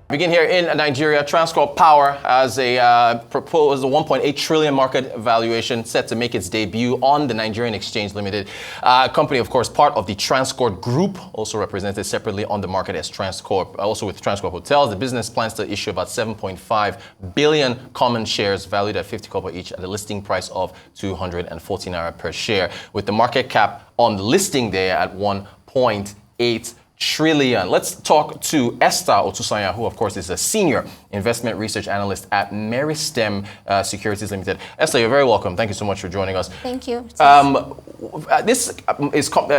Begin here in Nigeria. Transcorp Power has proposed a 1.8 trillion market valuation set to make its debut on the Nigerian Exchange Limited. Company, of course, part of the Transcorp Group, also represented separately on the market as Transcorp. Also with Transcorp Hotels, the business plans to issue about 7.5 billion common shares valued at 50 kobo each at a listing price of 240 naira per share, with the market cap on the listing day at 1.8 trillion. Let's talk to Esther Otusanya, who of course is a senior investment research analyst at Meristem Securities Limited. Esther, you're very welcome. Thank you so much for joining us. Thank you.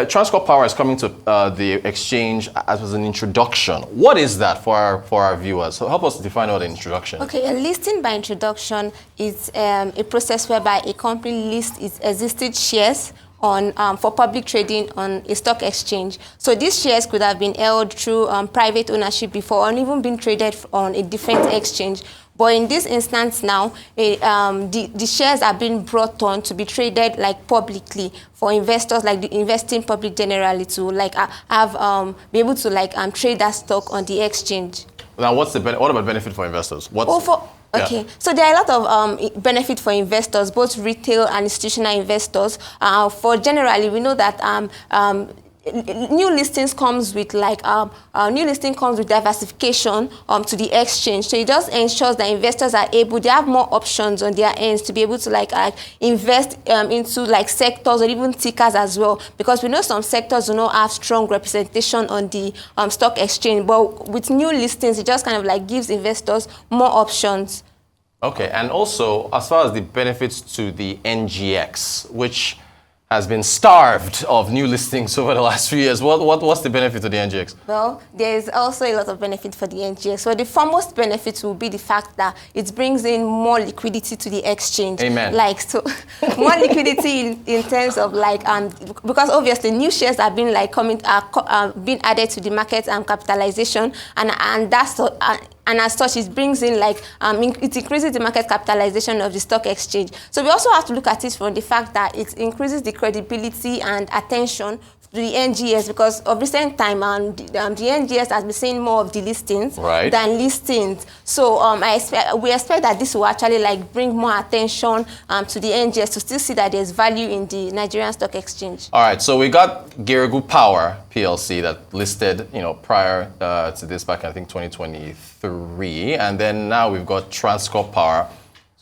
Transcorp Power is coming to the exchange as an introduction. What is that for our viewers? So help us define what an introduction is. Okay, a listing by introduction is a process whereby a company lists its existing shares on for public trading on a stock exchange. So these shares could have been held through private ownership before, or even been traded on a different exchange. But in this instance now, the shares are being brought on to be traded like publicly for investors, like the investing public generally, to like be able to like trade that stock on the exchange. Now, what about benefit for investors? Okay, so there are a lot of benefit for investors, both retail and institutional investors. For generally, we know that new listings comes with diversification to the exchange. So it just ensures that investors are able, they have more options on their ends to be able to invest into sectors or even tickers as well. Because we know some sectors do not have strong representation on the stock exchange, but with new listings, it just kind of gives investors more options. Okay, and also as far as the benefits to the NGX, which has been starved of new listings over the last few years. What's the benefit to the NGX? Well, there's also a lot of benefit for the NGX. So the foremost benefit will be the fact that it brings in more liquidity to the exchange. Amen. More liquidity in terms of because obviously new shares are being being added to the market capitalization, and that's and as such, it brings in it increases the market capitalization of the stock exchange. So we also have to look at it from the fact that it increases the credibility and attention to the NGX, because of recent time the NGX has been seeing more of the listings than listings. So we expect that this will actually bring more attention to the NGX to still see that there's value in the Nigerian stock exchange. All right, so we got Transcorp Power PLC that listed prior to this back in, I think, 2023, and then now we've got Transcorp Power.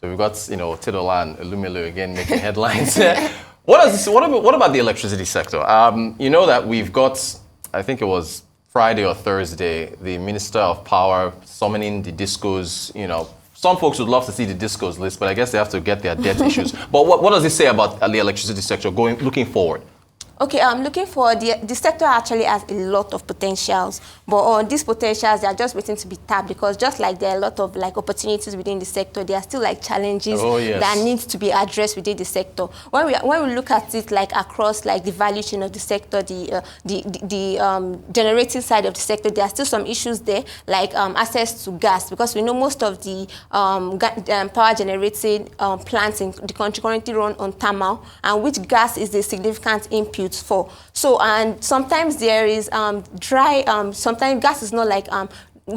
So we've got Tidola and Elumelu again making headlines. What about the electricity sector? You know that we've got, I think it was Friday or Thursday, the Minister of Power summoning the discos. Some folks would love to see the discos list, but I guess they have to get their debt issues. But what does it say about the electricity sector looking forward? Okay, I'm looking for the sector actually has a lot of potentials, but on these potentials, they are just waiting to be tapped, because just like there are a lot of opportunities within the sector, there are still challenges that need to be addressed within the sector. When we look at it across the value chain of the sector, the generating side of the sector, there are still some issues there, access to gas, because we know most of the power generating plants in the country currently run on thermal, and which gas is a significant input for. So, and sometimes there is sometimes gas is not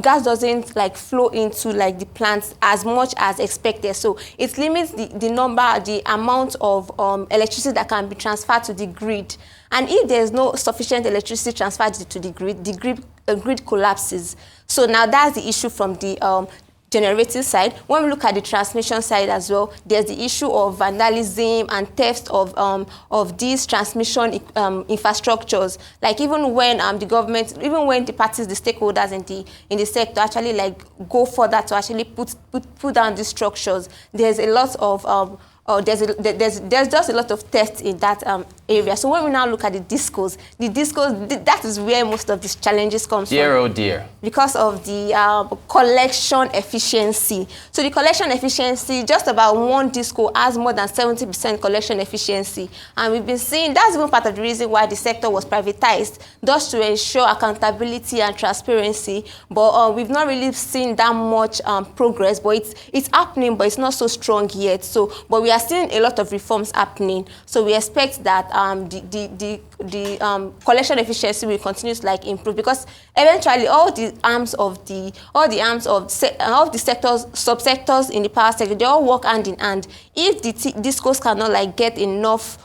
gas doesn't flow into the plants as much as expected. So it limits the amount of electricity that can be transferred to the grid. And if there's no sufficient electricity transferred to the grid collapses. So now that's the issue from the generating side. When we look at the transmission side as well, there's the issue of vandalism and theft of these transmission infrastructures. Even when the government, even when the parties, the stakeholders in the sector actually go further to actually put down these structures, there's a lot of there's just a lot of theft in that area. So when we now look at the discos, that is where most of these challenges come from. Dear, oh dear. Because of the collection efficiency. So the collection efficiency, just about one disco has more than 70% collection efficiency. And we've been seeing, that's even part of the reason why the sector was privatized, just to ensure accountability and transparency. But we've not really seen that much progress, but it's happening, but it's not so strong yet. So, but we are seeing a lot of reforms happening. So we expect that the collection efficiency will continue to like improve, because eventually all the sectors, subsectors in the power sector, they all work hand in hand. If the discos cannot like get enough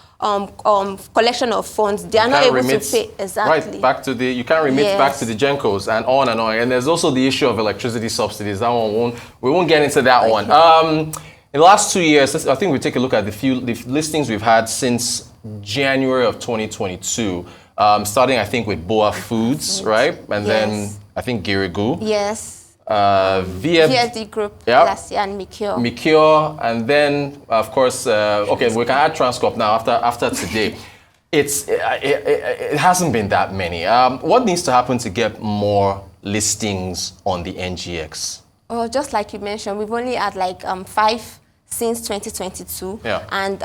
collection of funds, they are not able to pay. Exactly. Right, back to the, you can't remit back to the Gencos and on and on. And there's also the issue of electricity subsidies. That one we won't get into that one. In the last 2 years, I think we take a look at the listings we've had since January of 2022. Starting, I think, with Boa Foods, right? And then I think Girigu. Yes. VFD Group last year, and Mikio, and then of course, okay, we can add Transcorp now after today. It hasn't been that many. What needs to happen to get more listings on the NGX? Oh, just like you mentioned, we've only had like 5 since 2022, and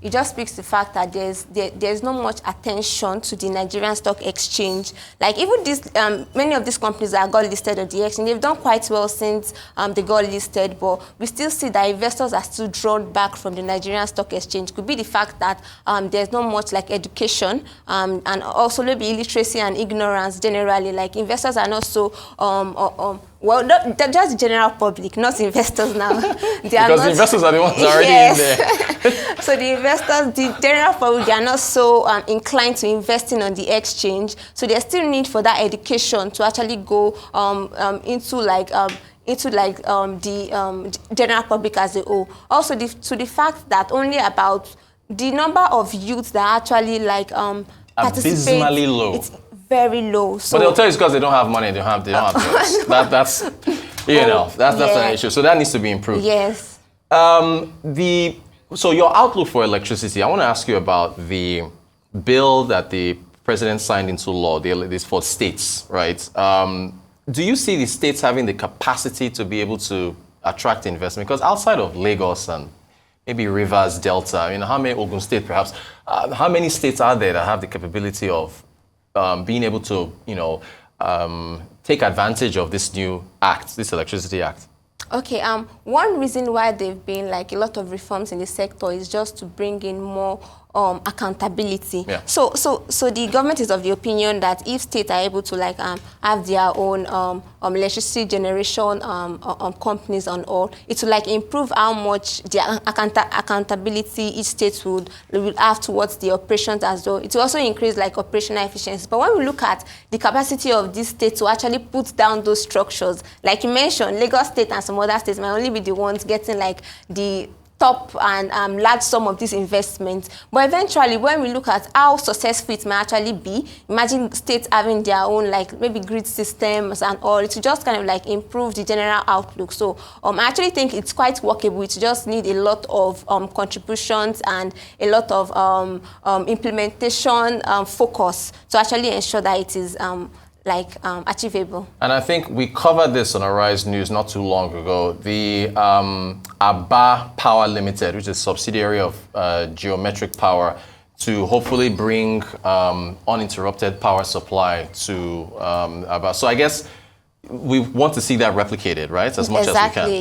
it just speaks to the fact that there's not much attention to the Nigerian stock exchange. Like even this, many of these companies that got listed on the exchange, they've done quite well since they got listed, but we still see that investors are still drawn back from the Nigerian stock exchange. Could be the fact that there's not much like education, and also maybe illiteracy and ignorance generally. Like investors are not so well, just the general public, not investors now. Because the investors are the ones already in there. So the investors, the general public, they are not so inclined to investing on the exchange. So there's still need for that education to actually go into the general public as a whole. Also, to the fact that only about the number of youths that actually like participate. Abysmally low. It's very low. So, but they'll tell you it's because they don't have money, they don't have jobs. That's an issue. So that needs to be improved. Yes. So your outlook for electricity, I want to ask you about the bill that the president signed into law, this for states, right? Do you see the states having the capacity to be able to attract investment? Because outside of Lagos and maybe Rivers, Delta, how many, Ogun State perhaps, how many states are there that have the capability of being able to, take advantage of this new act, this Electricity Act? Okay, one reason why there've been like a lot of reforms in the sector is just to bring in more accountability. Yeah. So the government is of the opinion that if states are able to like have their own electricity generation companies on all, it will like improve how much the accountability each state would have towards the operations as well. It will also increase like operational efficiency. But when we look at the capacity of these states to actually put down those structures, like you mentioned, Lagos State and some other states might only be the ones getting like the top and large sum of these investments. But eventually, when we look at how successful it may actually be, imagine states having their own like maybe grid systems and all, it will just kind of like improve the general outlook. So I actually think it's quite workable. It just need a lot of contributions and a lot of implementation focus to actually ensure that it is achievable. And I think we covered this on Arise News not too long ago. The Aba Power Limited, which is a subsidiary of Geometric Power, to hopefully bring uninterrupted power supply to Aba. So I guess we want to see that replicated, right? As much as we can. Exactly,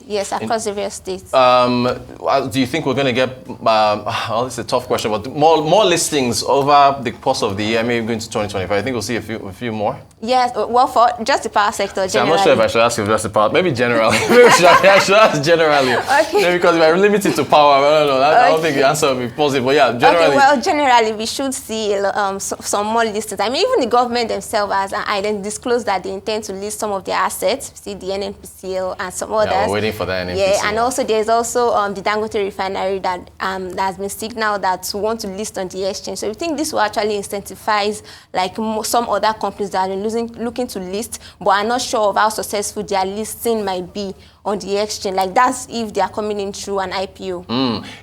yes, across the various states. Do you think we're going to get, well, it's a tough question, but more listings over the course of the year, maybe going to 2025? I think we'll see a few more. Yes, well, for just the power sector, generally. I'm not sure if I should ask you just the power, maybe generally. Maybe I should ask generally. Okay. Maybe because if I limit it to power, I don't know. I don't think the answer will be positive, but yeah, generally. Okay, well, generally, we should see some more listings. I mean, even the government themselves has disclosed that they intend to list some of their assets. See the NNPCL and some others. Yeah, we're waiting for the NNPCL. Yeah, and also there's also the Dangote refinery that has been signaled that we want to list on the exchange. So we think this will actually incentivize like some other companies that are looking to list, but are not sure of how successful their listing might be on the exchange. Like that's if they are coming in through an IPO.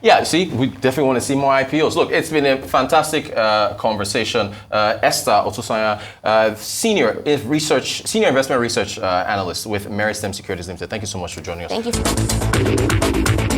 Yeah, see, we definitely want to see more IPOs. Look, it's been a fantastic conversation. Esther Otusanya, Senior Investment Research Analyst with Meristem Securities Limited. Thank you so much for joining us. Thank you.